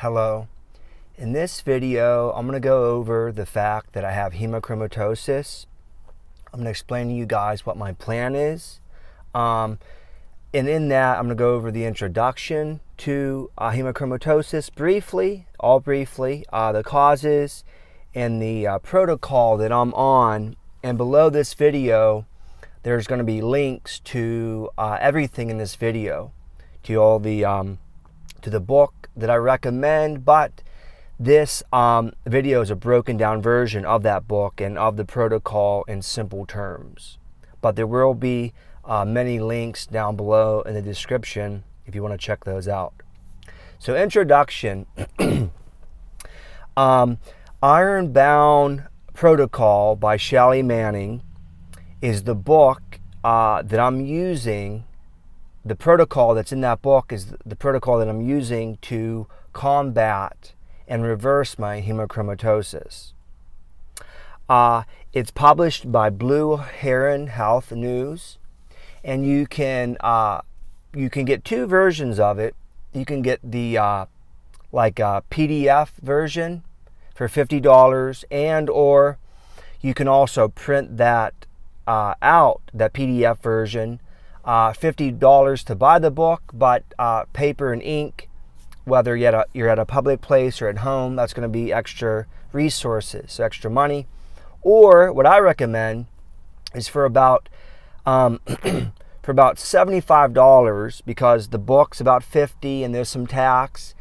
Hello. In this video, I'm going to go over the fact that I have hemochromatosis. I'm going to explain to you guys what my plan is. And in that, I'm going to go over the introduction to hemochromatosis briefly, the causes, and the protocol that I'm on. And below this video, there's going to be links to everything in this video, to all the to the book that I recommend, but this video is a broken down version of that book and of the protocol in simple terms. But there will be many links down below in the description if you want to check those out. So introduction. Ironbound Protocol by Shelley Manning is the book that I'm using. The protocol that's in that book is the protocol that I'm using to combat and reverse my hemochromatosis. It's published by Blue Heron Health News, and you can get two versions of it. You can get the PDF version for $50, and or you can also print that out, that PDF version. $50 to buy the book, but paper and ink, whether you're at a public place or at home, that's going to be extra resources, so extra money. Or what I recommend is for about $75, because the book's about $50 and there's some tax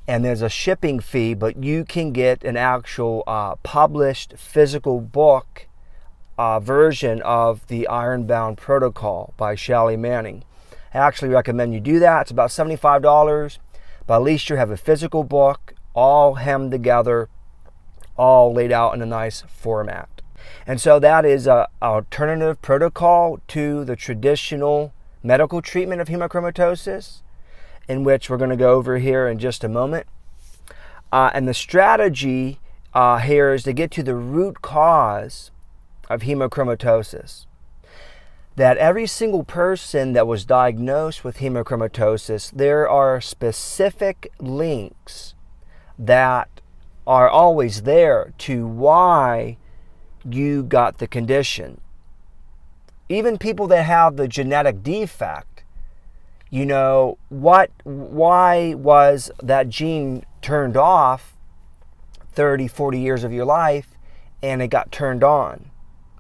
and there's a shipping fee, but you can get an actual published physical book version of the Ironbound Protocol by Shelley Manning. I actually recommend you do that. It's about $75, but at least you have a physical book, all hemmed together, all laid out in a nice format. And so that is an alternative protocol to the traditional medical treatment of hemochromatosis, in which we're going to go over here in just a moment. And the strategy here is to get to the root cause of hemochromatosis. That every single person that was diagnosed with hemochromatosis, there are specific links that are always there to why you got the condition. Even people that have the genetic defect, why was that gene turned off 30, 40 years of your life and it got turned on?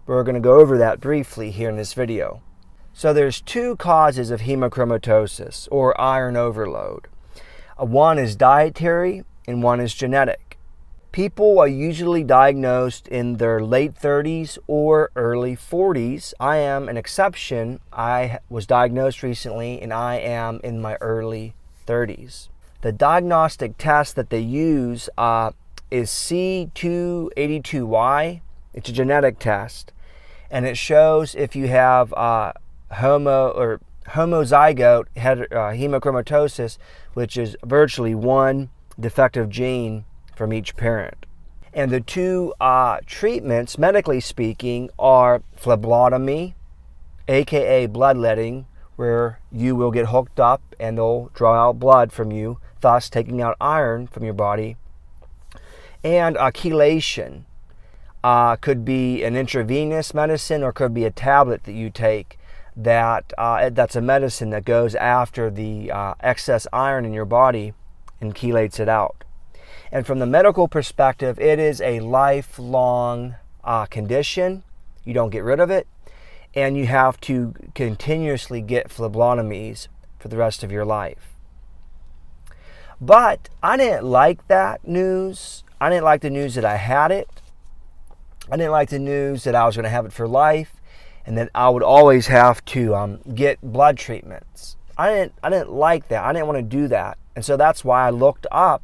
We're going to go over that briefly here in this video. So there's two causes of hemochromatosis, or iron overload. One is dietary and one is genetic. People are usually diagnosed in their late 30s or early 40s. I am an exception. I was diagnosed recently and I am in my early 30s. The diagnostic test that they use is C282Y. It's a genetic test, and it shows if you have homozygote hemochromatosis, which is virtually one defective gene from each parent. And the two treatments, medically speaking, are phlebotomy, aka bloodletting, where you will get hooked up and they'll draw out blood from you, thus taking out iron from your body, and chelation. Could be an intravenous medicine or could be a tablet that you take that's a medicine that goes after the excess iron in your body and chelates it out. And from the medical perspective, it is a lifelong condition. You don't get rid of it, and you have to continuously get phlebotomies for the rest of your life. But I didn't like that news. I didn't like the news that I had it. I didn't like the news that I was going to have it for life and that I would always have to get blood treatments. I didn't like that. I didn't want to do that. And so that's why I looked up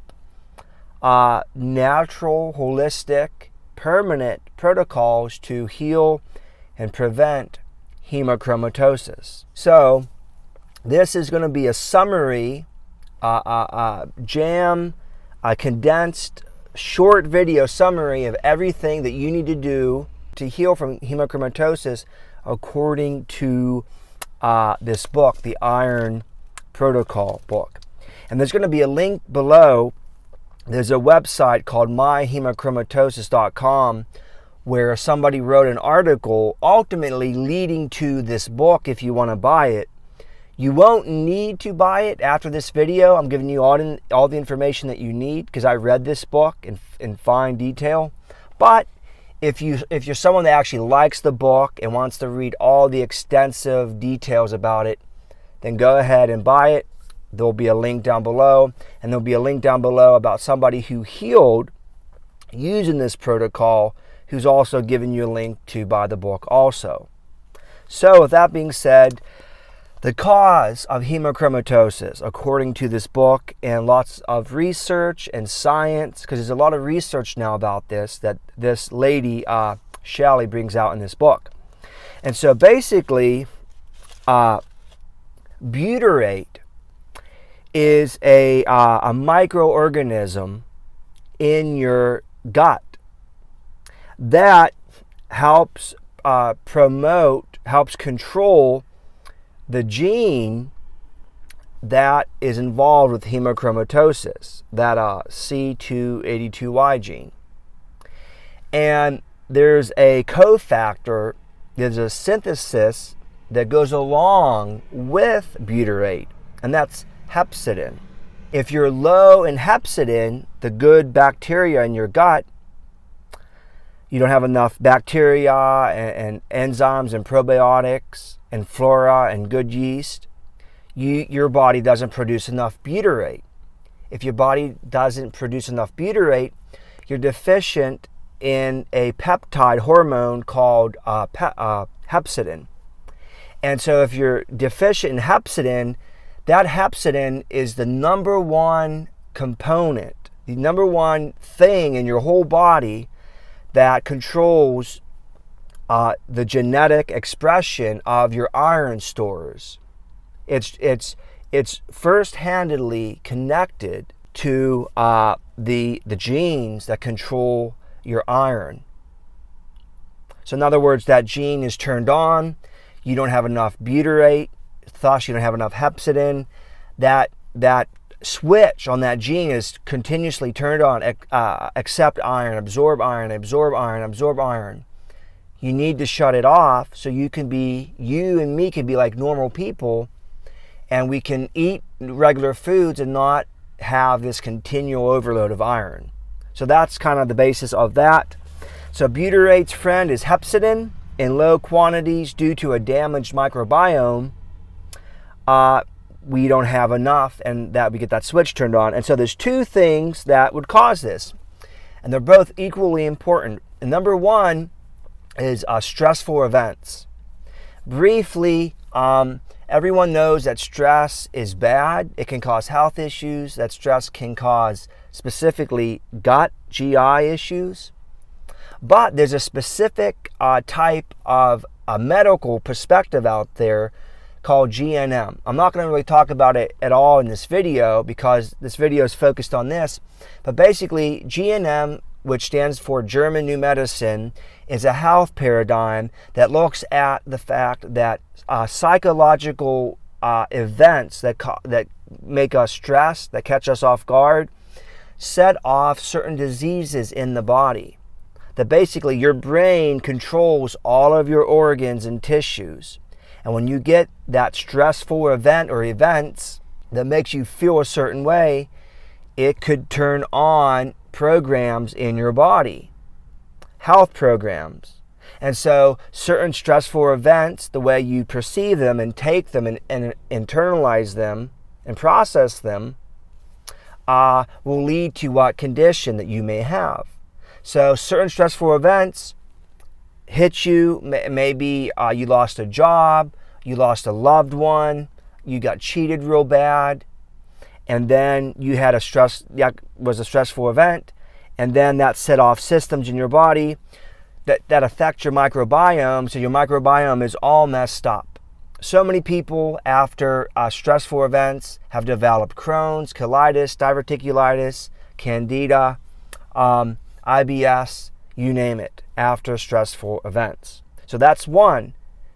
natural, holistic, permanent protocols to heal and prevent hemochromatosis. So this is going to be a summary, condensed short video summary of everything that you need to do to heal from hemochromatosis according to this book, the Iron Protocol book. And there's going to be a link below there's a website called myhemochromatosis.com where somebody wrote an article ultimately leading to this book if you want to buy it. You won't need to buy it after this video. I'm giving you all the information that you need because I read this book in fine detail. But if you're someone that actually likes the book and wants to read all the extensive details about it, then go ahead and buy it. There'll be a link down below, and there'll be a link down below about somebody who healed using this protocol, who's also giving you a link to buy the book also. So with that being said, the cause of hemochromatosis, according to this book and lots of research and science, because there's a lot of research now about this that this lady, Shelley, brings out in this book. And so basically, butyrate is a microorganism in your gut that helps control the gene that is involved with hemochromatosis, that C282Y gene. And there's a cofactor, there's a synthesis that goes along with butyrate, and that's hepcidin. If you're low in hepcidin, the good bacteria in your gut, you don't have enough bacteria and enzymes and probiotics and flora and good yeast, your body doesn't produce enough butyrate. If your body doesn't produce enough butyrate, you're deficient in a peptide hormone called hepcidin. And so if you're deficient in hepcidin, that hepcidin is the number one component, the number one thing in your whole body that controls the genetic expression of your iron stores. It's first-handedly connected to the genes that control your iron. So in other words, that gene is turned on, you don't have enough butyrate, thus you don't have enough hepcidin. That switch on that gene is continuously turned on, accept iron, absorb iron, absorb iron, absorb iron. You need to shut it off so you and me can be like normal people, and we can eat regular foods and not have this continual overload of iron. So that's kind of the basis of that. So butyrate's friend is hepcidin in low quantities due to a damaged microbiome. We don't have enough, and that we get that switch turned on. And so there's two things that would cause this, and they're both equally important. And number one is stressful events. Briefly, everyone knows that stress is bad. It can cause health issues. That stress can cause specifically gut, GI issues. But there's a specific type of a medical perspective out there called GNM. I'm not going to really talk about it at all in this video because this video is focused on this. But basically, GNM, which stands for German New Medicine, is a health paradigm that looks at the fact that psychological events that make us stress, that catch us off guard, set off certain diseases in the body. That basically your brain controls all of your organs and tissues. And when you get that stressful event or events that makes you feel a certain way, it could turn on programs in your body, health programs. And so certain stressful events, the way you perceive them and take them and internalize them and process them, will lead to what condition that you may have. So certain stressful events hit you, maybe you lost a job, you lost a loved one, you got cheated real bad, and then you had a stressful event, and then that set off systems in your body that affect your microbiome, so your microbiome is all messed up. So many people after stressful events have developed Crohn's, colitis, diverticulitis, candida, IBS, you name it, after stressful events. So that's one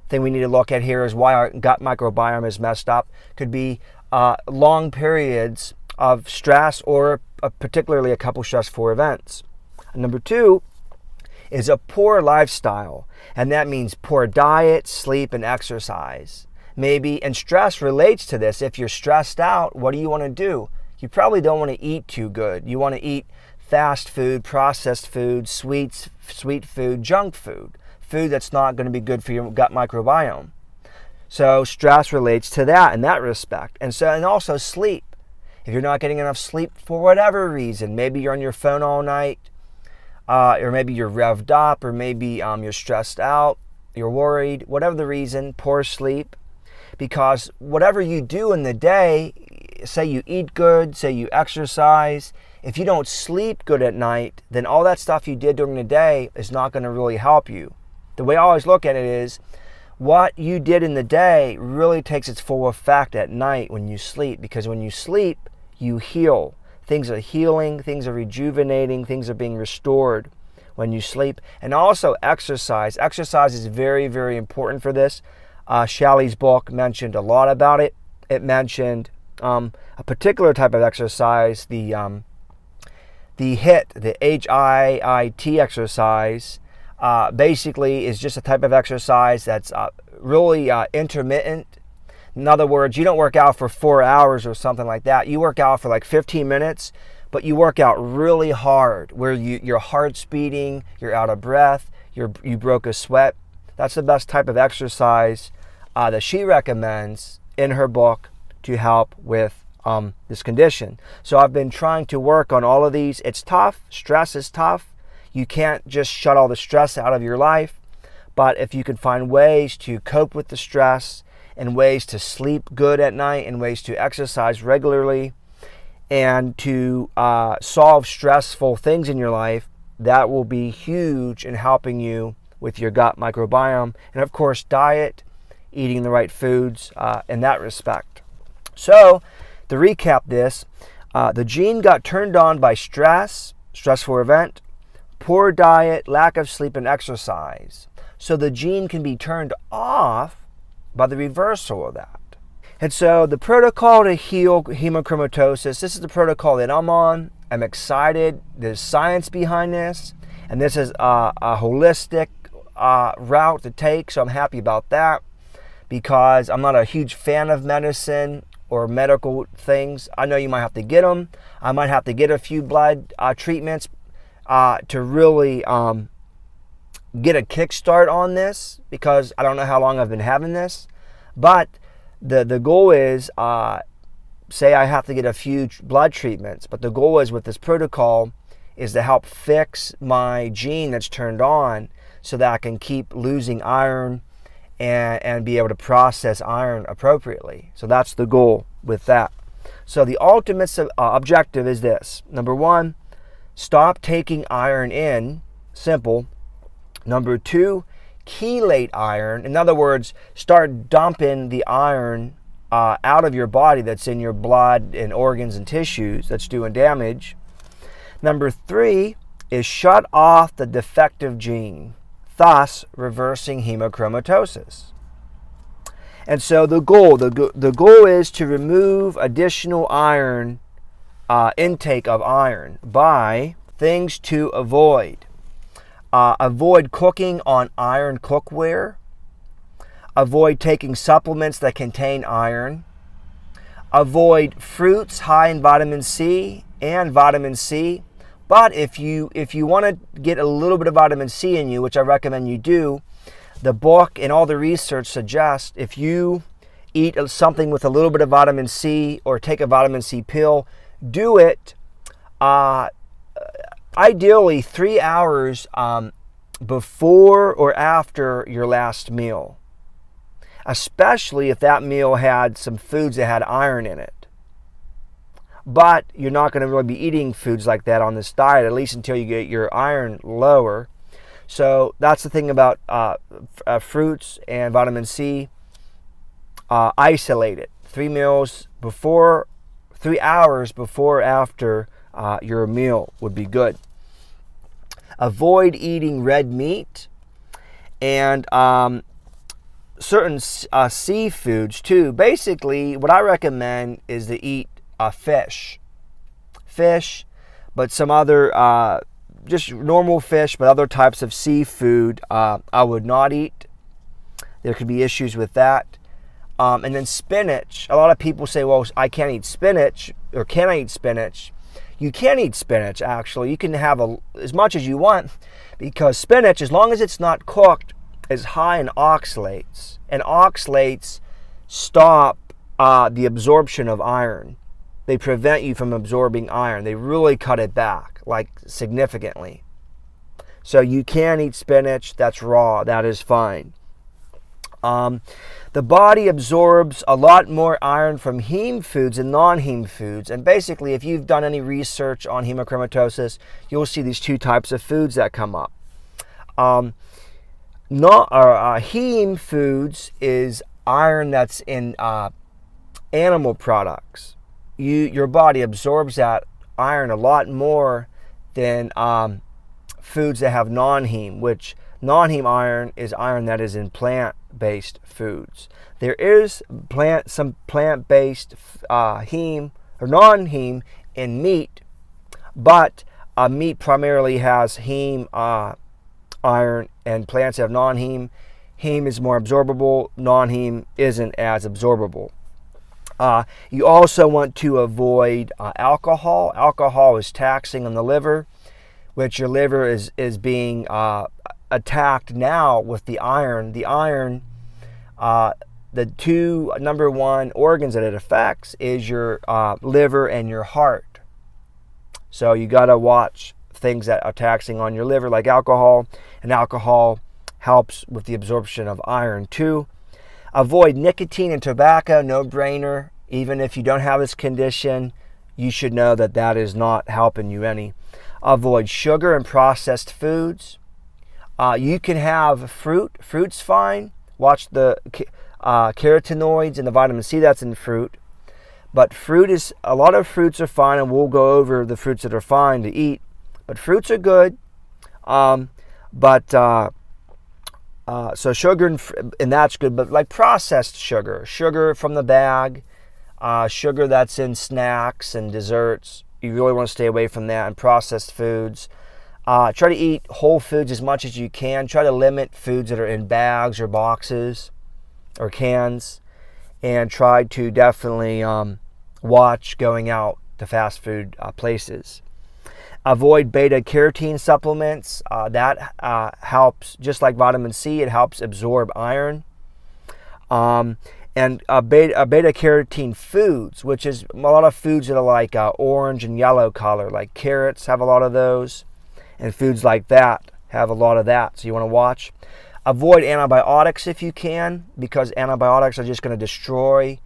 thing we need to look at here, is why our gut microbiome is messed up. Could be long periods of stress or particularly a couple stressful events. Number 2 is a poor lifestyle, and that means poor diet, sleep, and exercise. Maybe, and stress relates to this. If you're stressed out, what do you want to do? You probably don't want to eat too good. You want to eat fast food, processed food, sweet food, junk food, food that's not going to be good for your gut microbiome. So stress relates to that in that respect. And also sleep. If you're not getting enough sleep for whatever reason, maybe you're on your phone all night, or maybe you're revved up, or maybe you're stressed out, you're worried, whatever the reason, poor sleep. Because whatever you do in the day, say you eat good, say you exercise, if you don't sleep good at night, then all that stuff you did during the day is not going to really help you. The way I always look at it is, what you did in the day really takes its full effect at night when you sleep, because when you sleep, you heal. Things are healing, things are rejuvenating, things are being restored when you sleep. And also exercise. Exercise is very, very important for this. Shalley's book mentioned a lot about it. It mentioned a particular type of exercise, the HIIT, the HIIT exercise. Basically is just a type of exercise that's really intermittent. In other words, you don't work out for 4 hours or something like that. You work out for like 15 minutes, but you work out really hard, where your heart's beating, you're out of breath, you broke a sweat. That's the best type of exercise that she recommends in her book to help with this condition. So I've been trying to work on all of these. It's tough. Stress is tough. You can't just shut all the stress out of your life. But if you can find ways to cope with the stress, and ways to sleep good at night, and ways to exercise regularly, and to solve stressful things in your life, that will be huge in helping you with your gut microbiome. And of course, diet, eating the right foods in that respect. So, to recap this, the gene got turned on by stressful event, poor diet, lack of sleep, and exercise. So the gene can be turned off by the reversal of that. And so the protocol to heal hemochromatosis, this is the protocol that I'm on. I'm excited. There's science behind this, and this is a holistic route to take, so I'm happy about that, because I'm not a huge fan of medicine or medical things. I know you might have to get them. I might have to get a few blood treatments to really get a kickstart on this, because I don't know how long I've been having this. But the goal is, say I have to get a few blood treatments, but the goal is with this protocol is to help fix my gene that's turned on, so that I can keep losing iron and be able to process iron appropriately. So that's the goal with that. So the ultimate objective is this. Number 1, stop taking iron in. Simple. Number 2, chelate iron. In other words, start dumping the iron out of your body that's in your blood and organs and tissues that's doing damage. Number 3 is shut off the defective gene, thus reversing hemochromatosis. And so the goal is to remove additional iron, intake of iron, by things to avoid. Avoid cooking on iron cookware. Avoid taking supplements that contain iron. Avoid fruits high in vitamin C and vitamin C. But if you want to get a little bit of vitamin C in you, which I recommend you do, the book and all the research suggests if you eat something with a little bit of vitamin C or take a vitamin C pill, do it ideally 3 hours before or after your last meal, especially if that meal had some foods that had iron in it. But you're not going to really be eating foods like that on this diet, at least until you get your iron lower. So that's the thing about fruits and vitamin C. Isolate it. 3 hours before or after your meal would be good. Avoid eating red meat and certain seafoods too. Basically, what I recommend is to eat fish. fish, but some other, just normal fish, but other types of seafood I would not eat. There could be issues with that. And then spinach. A lot of people say, well, I can't eat spinach, or can I eat spinach? You can eat spinach, actually. You can have as much as you want, because spinach, as long as it's not cooked, is high in oxalates. And oxalates stop the absorption of iron. They prevent you from absorbing iron. They really cut it back, like significantly. So you can eat spinach. That's raw. That is fine. The body absorbs a lot more iron from heme foods than non-heme foods. And basically, if you've done any research on hemochromatosis, you'll see these two types of foods that come up. Heme foods is iron that's in animal products. Your body absorbs that iron a lot more than foods that have non-heme, which non-heme iron is iron that is in plant-based foods. There is some plant-based heme or non-heme in meat, but meat primarily has heme iron, and plants have non-heme. Heme is more absorbable. Non-heme isn't as absorbable. You also want to avoid alcohol. Alcohol is taxing on the liver, which your liver is being attacked now with the iron. The iron, the two number one organs that it affects is your liver and your heart. So you got to watch things that are taxing on your liver, like alcohol, and alcohol helps with the absorption of iron too. Avoid nicotine and tobacco, no-brainer. Even if you don't have this condition, you should know that that is not helping you any. Avoid sugar and processed foods. You can have fruit. Fruit's fine. Watch the carotenoids and the vitamin C that's in fruit. But a lot of fruits are fine, and we'll go over the fruits that are fine to eat. But fruits are good. So sugar and that's good. But like processed sugar from the bag, sugar that's in snacks and desserts, you really want to stay away from that. And processed foods. Try to eat whole foods as much as you can. Try to limit foods that are in bags or boxes or cans. And try to definitely watch going out to fast food places. Avoid beta-carotene supplements. That helps, just like vitamin C, it helps absorb iron. And beta-carotene foods, which is a lot of foods that are like orange and yellow color, like carrots have a lot of those. And foods like that have a lot of that, so you want to watch. Avoid antibiotics if you can, because antibiotics are just going to destroy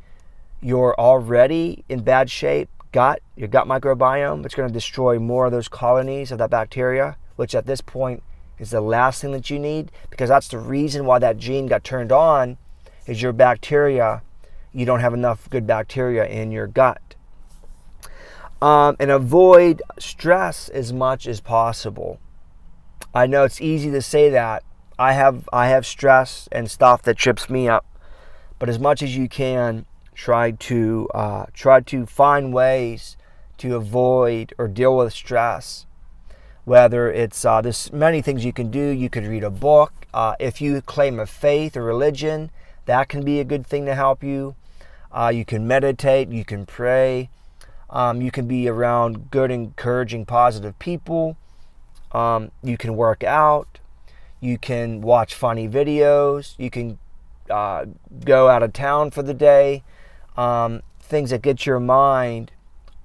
your already in bad shape your gut microbiome. It's going to destroy more of those colonies of that bacteria, which at this point is the last thing that you need, because that's the reason why that gene got turned on, is your bacteria. You don't have enough good bacteria in your gut. And avoid stress as much as possible. I know it's easy to say that. I have stress and stuff that trips me up, but as much as you can, try to find ways to avoid or deal with stress. Whether it's there's many things you can do. You could read a book. If you claim a faith or religion, that can be a good thing to help you. You can meditate. You can pray. You can be around good, encouraging, positive people. You can work out. You can watch funny videos. You can go out of town for the day. Things that get your mind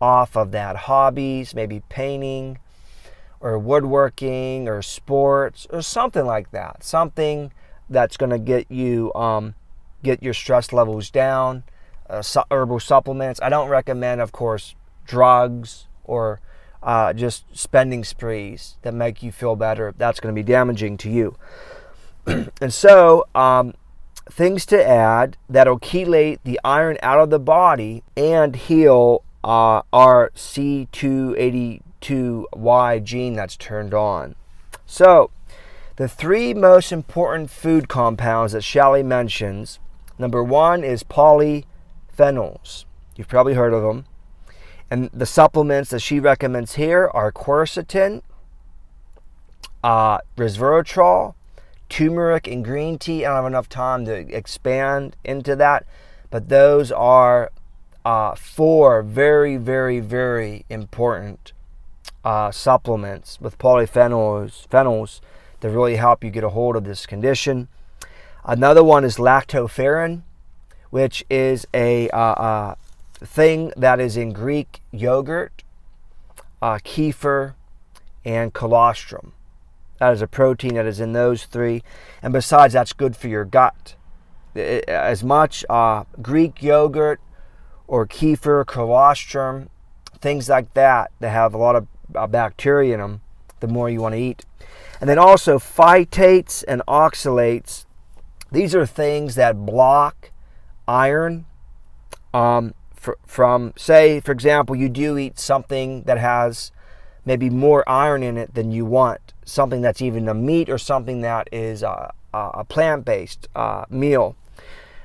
off of that. Hobbies, maybe painting or woodworking or sports or something like that. Something that's going to get you get your stress levels down. Herbal supplements. I don't recommend, of course, drugs or just spending sprees that make you feel better. That's going to be damaging to you. And so, things to add that'll chelate the iron out of the body and heal our C282Y gene that's turned on. So, the three most important food compounds that Shelley mentions, number one is polyphenols. You've probably heard of them. And the supplements that she recommends here are quercetin, resveratrol, turmeric, and green tea. I don't have enough time to expand into that, but those are 4 very, very, very important supplements with polyphenols that really help you get a hold of this condition. Another one is lactoferrin, which is a thing that is in Greek yogurt, kefir, and colostrum. That is a protein that is in those 3. And besides, that's good for your gut. As much Greek yogurt or kefir, colostrum, things like that have a lot of bacteria in them, the more you want to eat. And then also phytates and oxalates. These are things that block iron. From, say, for example, you do eat something that has maybe more iron in it than you want, something that's even a meat or something that is a plant-based meal.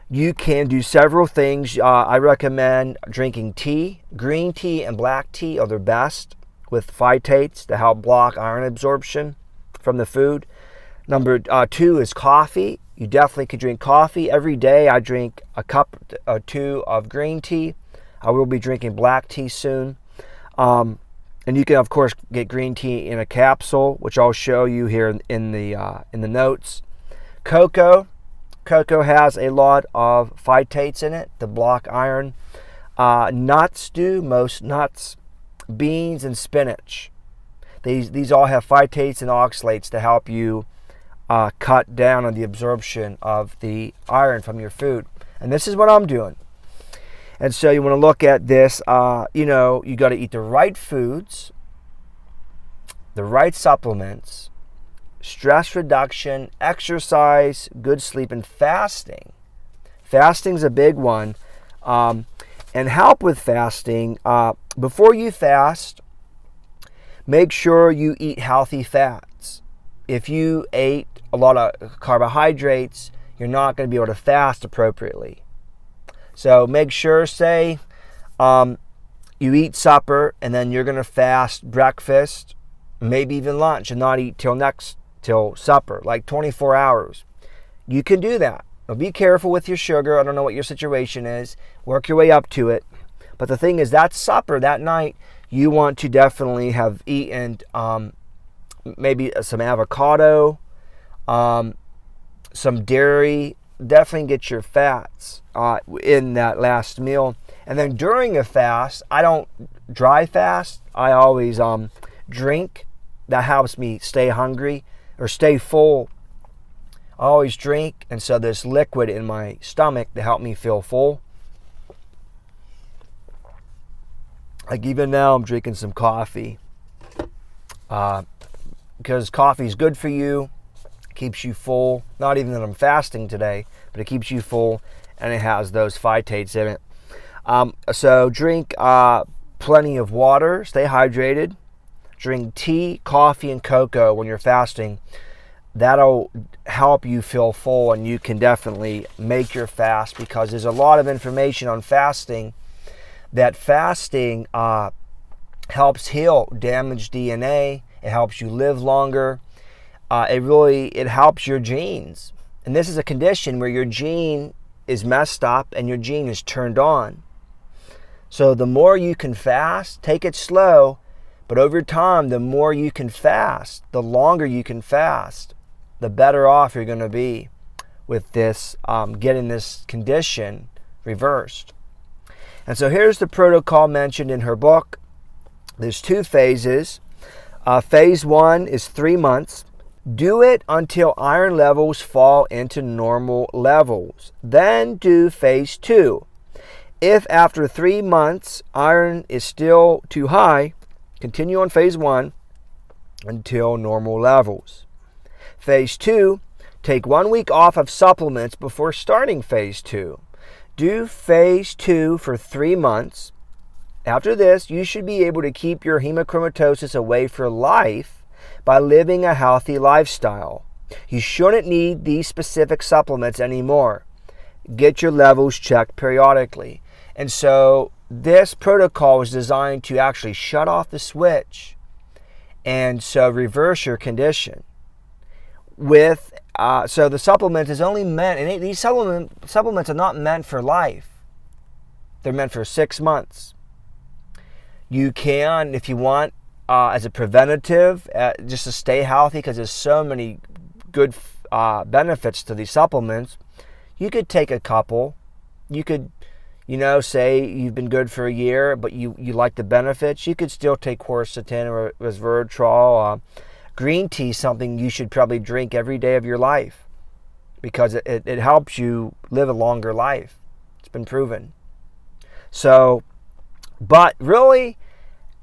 You can do several things. I recommend drinking tea. Green tea and black tea are the best with phytates to help block iron absorption from the food. Number 2 is coffee. You definitely could drink coffee. Every day I drink a cup or 2 of green tea. I will be drinking black tea soon. And you can, of course, get green tea in a capsule, which I'll show you here in the notes. Cocoa has a lot of phytates in it to block iron. Nuts do, most nuts, beans, and spinach. These all have phytates and oxalates to help you cut down on the absorption of the iron from your food. And this is what I'm doing. And so you want to look at this, you got to eat the right foods, the right supplements, stress reduction, exercise, good sleep, and fasting. Fasting's a big one. And help with fasting. Before you fast, make sure you eat healthy fats. If you ate a lot of carbohydrates, you're not going to be able to fast appropriately. So make sure, say, you eat supper and then you're going to fast breakfast, maybe even lunch, and not eat till supper, like 24 hours. You can do that. Now be careful with your sugar. I don't know what your situation is. Work your way up to it. But the thing is, that supper that night, you want to definitely have eaten maybe some avocado, some dairy. Definitely get your fats in that last meal. And then during a fast, I don't dry fast. I always drink. That helps me stay hungry or stay full. I always drink, and so there's liquid in my stomach to help me feel full. Like even now, I'm drinking some coffee because coffee is good for you. Keeps you full. Not even that I'm fasting today, but it keeps you full, and it has those phytates in it. So drink plenty of water. Stay hydrated. Drink tea, coffee, and cocoa when you're fasting. That'll help you feel full, and you can definitely make your fast, because there's a lot of information on fasting. That fasting helps heal damaged DNA. It helps you live longer. It helps your genes. And this is a condition where your gene is messed up and your gene is turned on. So the more you can fast, take it slow, but over time, the more you can fast, the longer you can fast, the better off you're going to be with this, getting this condition reversed. And so here's the protocol mentioned in her book. There's 2 phases. Phase 1 is 3 months. Do it until iron levels fall into normal levels. Then do phase 2. If after 3 months iron is still too high, continue on phase 1 until normal levels. Phase 2, take 1 week off of supplements before starting phase 2. Do phase 2 for 3 months. After this, you should be able to keep your hemochromatosis away for life by living a healthy lifestyle. You shouldn't need these specific supplements anymore. Get your levels checked periodically. And so this protocol was designed to actually shut off the switch and so reverse your condition. So the supplement is only meant, and these supplements are not meant for life. They're meant for 6 months. You can, if you want, as a preventative, just to stay healthy, because there's so many good benefits to these supplements. You could take a couple. You could, say you've been good for a year, but you like the benefits. You could still take quercetin or resveratrol. Green tea is something you should probably drink every day of your life because it helps you live a longer life. It's been proven. So, but really,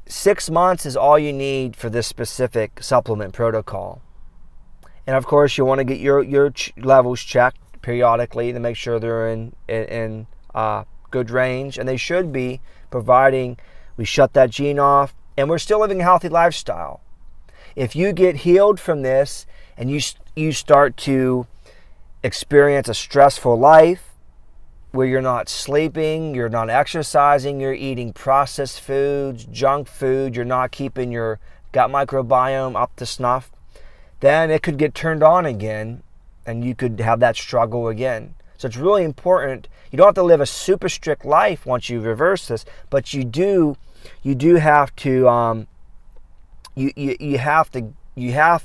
6 months is all you need for this specific supplement protocol. And of course, you want to get your levels checked periodically to make sure they're in good range, and they should be, providing we shut that gene off and we're still living a healthy lifestyle. If you get healed from this and you start to experience a stressful life where you're not sleeping, you're not exercising, you're eating processed foods, junk food, you're not keeping your gut microbiome up to snuff, then it could get turned on again and you could have that struggle again. So it's really important. You don't have to live a super strict life once you reverse this, but you do have to you have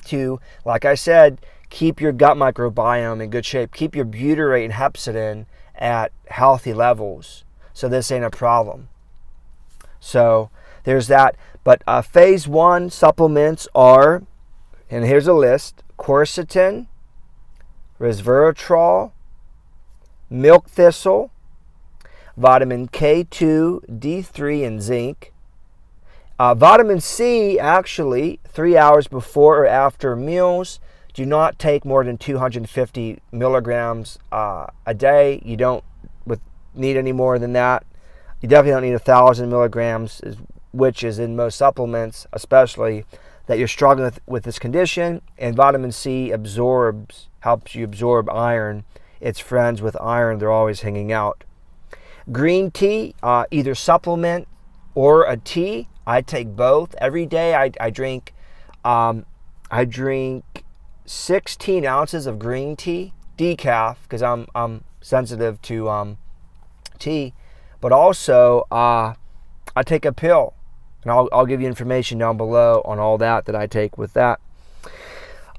to, like I said, keep your gut microbiome in good shape. Keep your butyrate and hepcidin at healthy levels, so this ain't a problem. So there's that. But phase 1 supplements are, and here's a list: quercetin, resveratrol, milk thistle, vitamin K2, D3, and zinc. Vitamin C, actually, 3 hours before or after meals. Do not take more than 250 milligrams a day. You don't need any more than that. You definitely don't need 1,000 milligrams, which is in most supplements, especially that you're struggling with this condition. And vitamin C helps you absorb iron. It's friends with iron. They're always hanging out. Green tea, either supplement or a tea. I take both every day. I drink 16 ounces of green tea, decaf, because I'm sensitive to tea. But also, I take a pill, and I'll give you information down below on all that I take with that.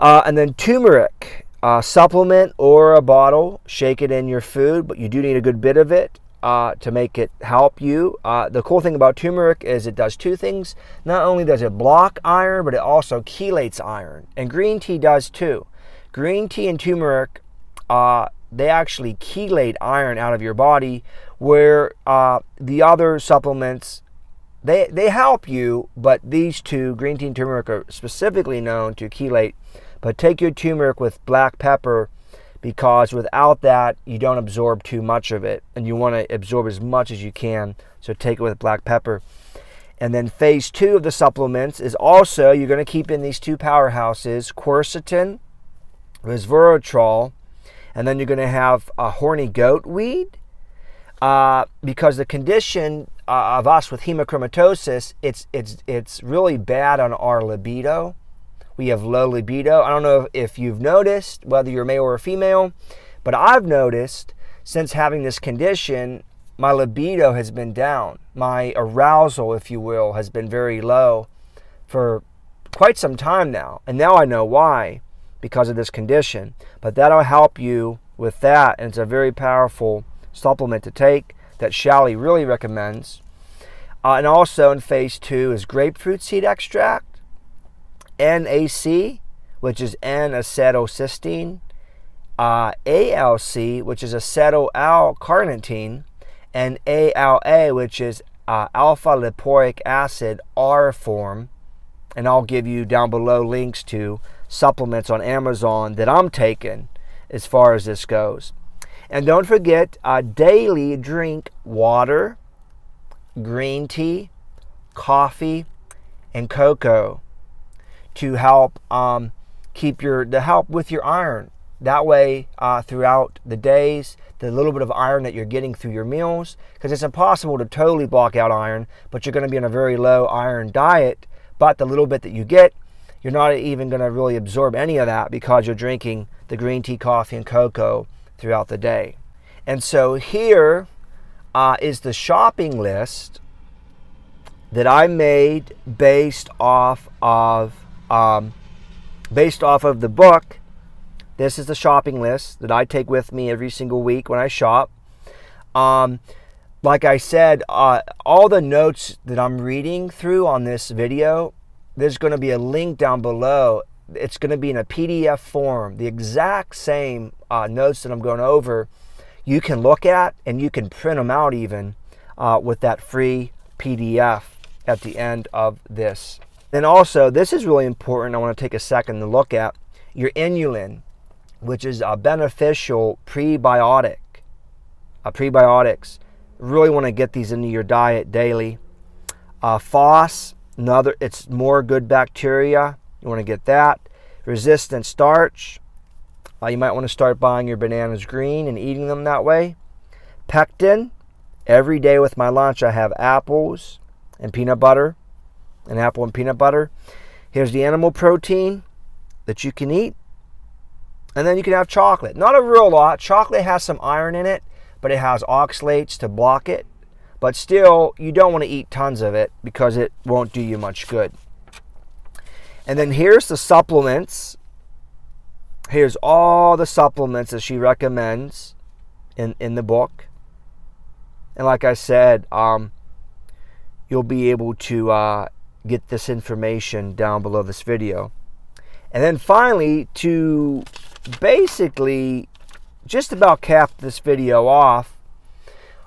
And then turmeric, supplement or a bottle. Shake it in your food, but you do need a good bit of it to make it help you. The cool thing about turmeric is it does two things. Not only does it block iron, but it also chelates iron. And green tea does too. Green tea and turmeric, they actually chelate iron out of your body, where the other supplements, they help you, but these two, green tea and turmeric, are specifically known to chelate. But take your turmeric with black pepper, because without that, you don't absorb too much of it. And you want to absorb as much as you can, so take it with black pepper. And then phase 2 of the supplements is also, you're going to keep in these two powerhouses, quercetin, resveratrol, and then you're going to have a horny goat weed. Because the condition of us with hemochromatosis, it's really bad on our libido. We have low libido. I don't know if you've noticed, whether you're male or female, but I've noticed since having this condition, my libido has been down. My arousal, if you will, has been very low for quite some time now. And now I know why, because of this condition. But that'll help you with that, and it's a very powerful supplement to take that Shally really recommends. And also in phase 2 is grapefruit seed extract, NAC, which is N-acetylcysteine, ALC, which is acetyl-L-carnitine, and ALA, which is alpha-lipoic acid R form. And I'll give you down below links to supplements on Amazon that I'm taking as far as this goes. And don't forget, daily drink water, green tea, coffee, and cocoa to help help with your iron That way, throughout the days, the little bit of iron that you're getting through your meals, because it's impossible to totally block out iron, but you're going to be on a very low iron diet, but the little bit that you get, you're not even going to really absorb any of that because you're drinking the green tea, coffee, and cocoa throughout the day. And so here is the shopping list that I made based off of the book. This is the shopping list that I take with me every single week when I shop. Like I said, all the notes that I'm reading through on this video, there's going to be a link down below. It's going to be in a PDF form. The exact same notes that I'm going over, you can look at, and you can print them out even with that free PDF at the end of this. And also, this is really important. I want to take a second to look at your inulin, which is a beneficial prebiotic. Prebiotics. Really want to get these into your diet daily. FOS, it's more good bacteria. You want to get that. Resistant starch. You might want to start buying your bananas green and eating them that way. Pectin. Every day with my lunch I have apples and peanut butter. An apple and peanut butter. Here's the animal protein that you can eat. And then you can have chocolate. Not a real lot. Chocolate has some iron in it, but it has oxalates to block it. But still, you don't want to eat tons of it because it won't do you much good. And then here's the supplements. Here's all the supplements that she recommends in the book. And like I said, you'll be able to get this information down below this video. And then finally, to basically just about cap this video off,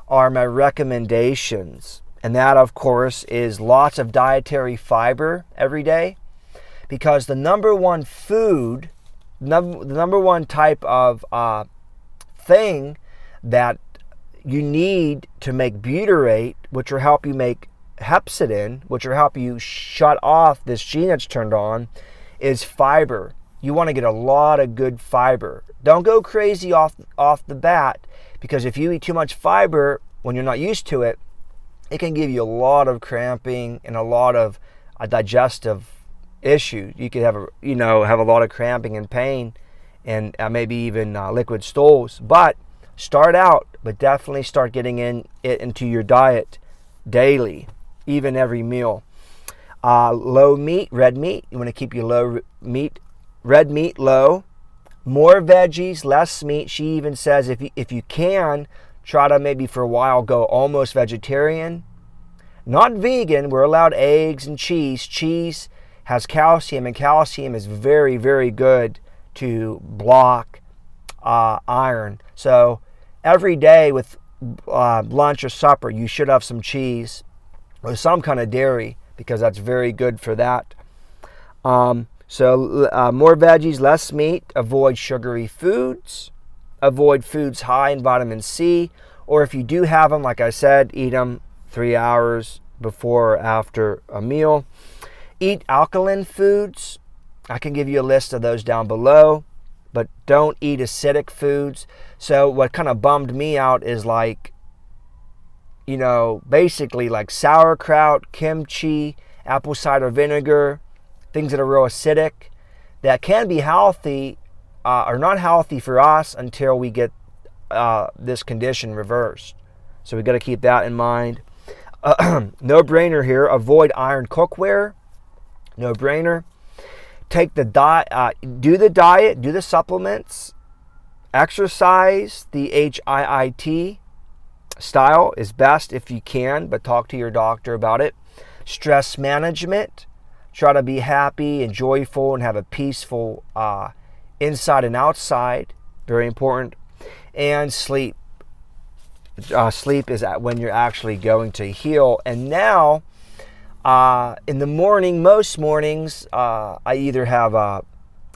are my recommendations. And that, of course, is lots of dietary fiber every day. Because the number one food, the number one type of thing that you need to make butyrate, which will help you make hepcidin, which will help you shut off this gene that's turned on, is fiber. You want to get a lot of good fiber. Don't go crazy off the bat, because if you eat too much fiber when you're not used to it, it can give you a lot of cramping and a lot of digestive issues. You could have a lot of cramping and pain, and maybe even liquid stools. But start out, but definitely start getting it into your diet daily, even every meal. Low meat, red meat. You want to keep your red meat low. More veggies, less meat. She even says if you can, try to maybe for a while go almost vegetarian. Not vegan. We're allowed eggs and cheese. Cheese has calcium, and calcium is very, very good to block iron. So every day with lunch or supper, you should have some cheese or some kind of dairy, because that's very good for that. So more veggies, less meat. Avoid sugary foods. Avoid foods high in vitamin C. Or if you do have them, like I said, eat them 3 hours before or after a meal. Eat alkaline foods. I can give you a list of those down below. But don't eat acidic foods. So what kind of bummed me out is basically like sauerkraut, kimchi, apple cider vinegar, things that are real acidic, that can be healthy, are not healthy for us until we get this condition reversed. So we got to keep that in mind. No brainer here. Avoid iron cookware. No brainer. Take the diet. Do the diet. Do the supplements. Exercise. The HIIT style is best if you can, but talk to your doctor about it. Stress management. Try to be happy and joyful and have a peaceful inside and outside. Very important. And sleep. Sleep is when you're actually going to heal. And now, in the morning, most mornings, I either have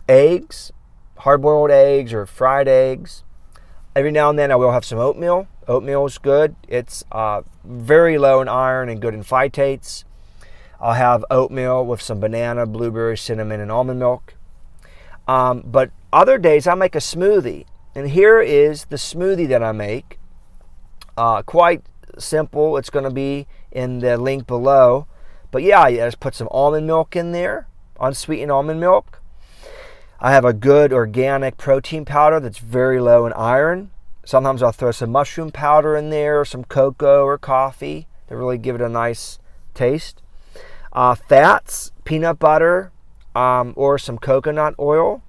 eggs, hard-boiled eggs or fried eggs. Every now and then I will have some oatmeal. Oatmeal is good. It's very low in iron and good in phytates. I'll have oatmeal with some banana, blueberry, cinnamon, and almond milk. But other days I make a smoothie. And here is the smoothie that I make. Quite simple. It's going to be in the link below. But yeah, I just put some almond milk in there, unsweetened almond milk. I have a good organic protein powder that's very low in iron. Sometimes I'll throw some mushroom powder in there, or some cocoa or coffee to really give it a nice taste. Fats, peanut butter, or some coconut oil.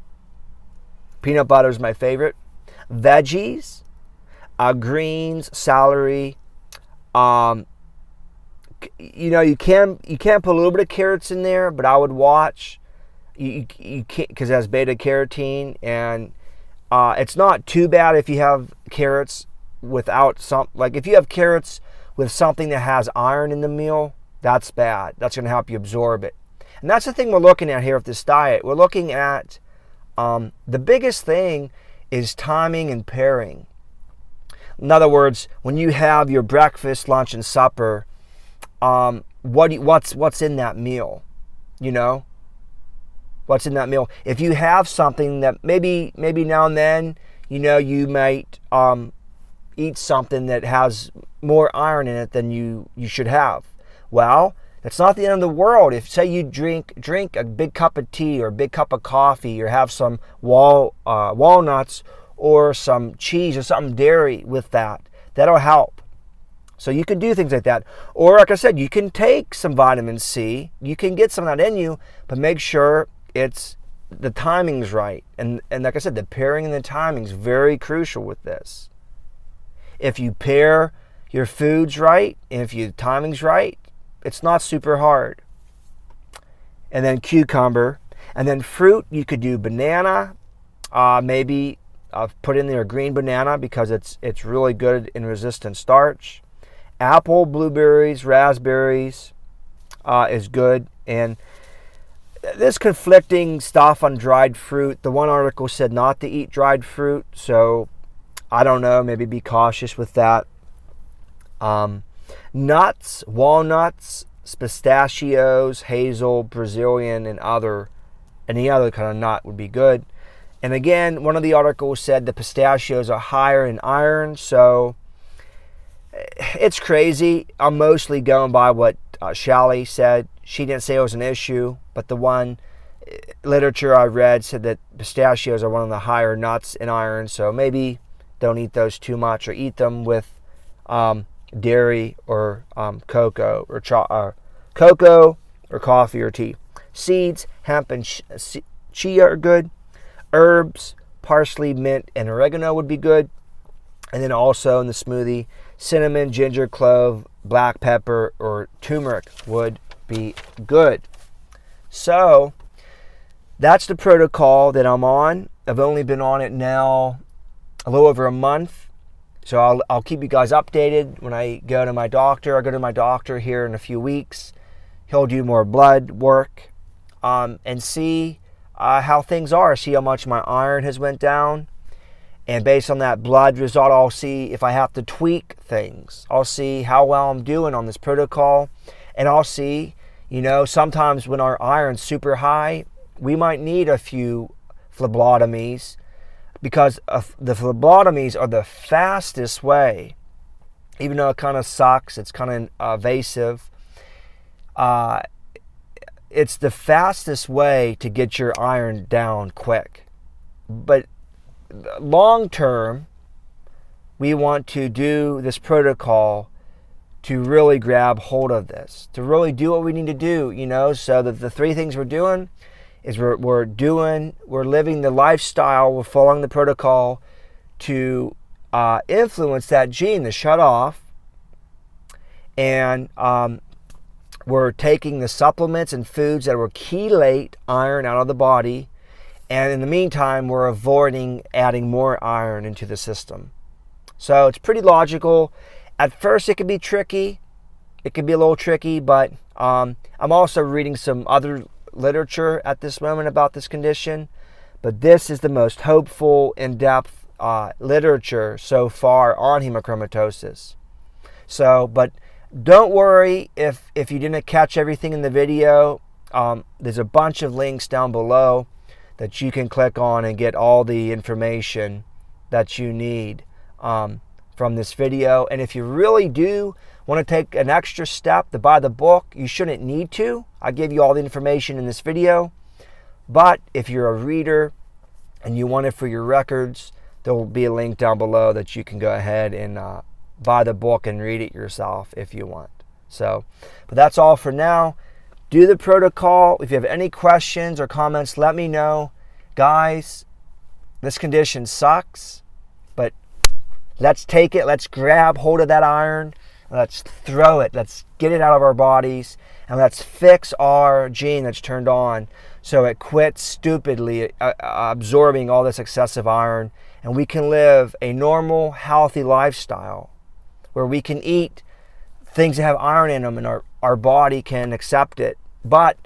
Peanut butter is my favorite. Veggies, greens, celery. You can put a little bit of carrots in there, but I would watch. You can't, because it has beta carotene, and it's not too bad if you have carrots without if you have carrots with something that has iron in the meal, that's bad. That's going to help you absorb it. And that's the thing we're looking at here with this diet. We're looking at the biggest thing is timing and pairing. In other words, when you have your breakfast, lunch, and supper, what's in that meal? You know, what's in that meal? If you have something that maybe now and then, you might eat something that has more iron in it than you should have. Well, that's not the end of the world. If, say, you drink a big cup of tea or a big cup of coffee, or have some walnuts or some cheese or something dairy with that, that'll help. So you can do things like that. Or, like I said, you can take some vitamin C. You can get some of that in you, but make sure the timing's right. And like I said, the pairing and the timing is very crucial with this. If you pair your foods right, and if your timing's right, it's not super hard. And then cucumber. And then fruit, you could do banana. Maybe put in there a green banana because it's really good in resistant starch. Apple, blueberries, raspberries is good. And there's conflicting stuff on dried fruit. The one article said not to eat dried fruit, so I don't know. Maybe be cautious with that. Nuts, walnuts, pistachios, hazel, Brazilian, and any other kind of nut would be good. And again, one of the articles said the pistachios are higher in iron, so it's crazy. I'm mostly going by what Shally said. She didn't say it was an issue, but the one literature I read said that pistachios are one of the higher nuts in iron, so maybe don't eat those too much, or eat them with dairy or cocoa or coffee or tea. Seeds, hemp, and chia are good. Herbs, parsley, mint, and oregano would be good. And then also in the smoothie, cinnamon, ginger, clove, black pepper, or turmeric would be good. So that's the protocol that I'm on. I've only been on it now a little over a month. So I'll keep you guys updated when I go to my doctor. I go to my doctor here in a few weeks. He'll do more blood work and see how things are. See how much my iron has went down. And based on that blood result, I'll see if I have to tweak things. I'll see how well I'm doing on this protocol. And I'll see, sometimes when our iron's super high, we might need a few phlebotomies, because the phlebotomies are the fastest way, even though it kind of sucks, it's kind of invasive. It's the fastest way to get your iron down quick. But long term, we want to do this protocol to really grab hold of this, to really do what we need to do, so that the three things we're doing is we're living the lifestyle, we're following the protocol to influence that gene to shut off, and we're taking the supplements and foods that will chelate iron out of the body, and in the meantime we're avoiding adding more iron into the system. So it's pretty logical. At first it can be tricky, it can be a little tricky, but I'm also reading some other literature at this moment about this condition, but this is the most hopeful, in-depth literature so far on hemochromatosis. So, but don't worry if you didn't catch everything in the video. There's a bunch of links down below that you can click on and get all the information that you need from this video. And if you really do want to take an extra step to buy the book, you shouldn't need to. I give you all the information in this video. But if you're a reader and you want it for your records, there will be a link down below that you can go ahead and buy the book and read it yourself if you want. So, but that's all for now. Do the protocol. If you have any questions or comments, let me know. Guys, this condition sucks, but let's take it. Let's grab hold of that iron. Let's throw it. Let's get it out of our bodies. And let's fix our gene that's turned on so it quits stupidly absorbing all this excessive iron. And we can live a normal, healthy lifestyle where we can eat things that have iron in them and our body can accept it. But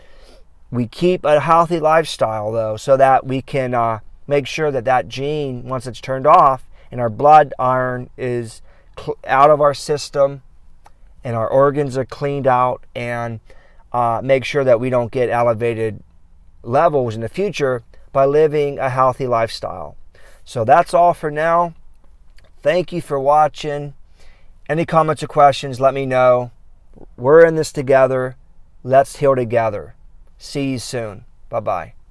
we keep a healthy lifestyle, though, so that we can make sure that that gene, once it's turned off, and our blood iron is out of our system, and our organs are cleaned out, and make sure that we don't get elevated levels in the future by living a healthy lifestyle. So that's all for now. Thank you for watching. Any comments or questions, let me know. We're in this together. Let's heal together. See you soon. Bye-bye.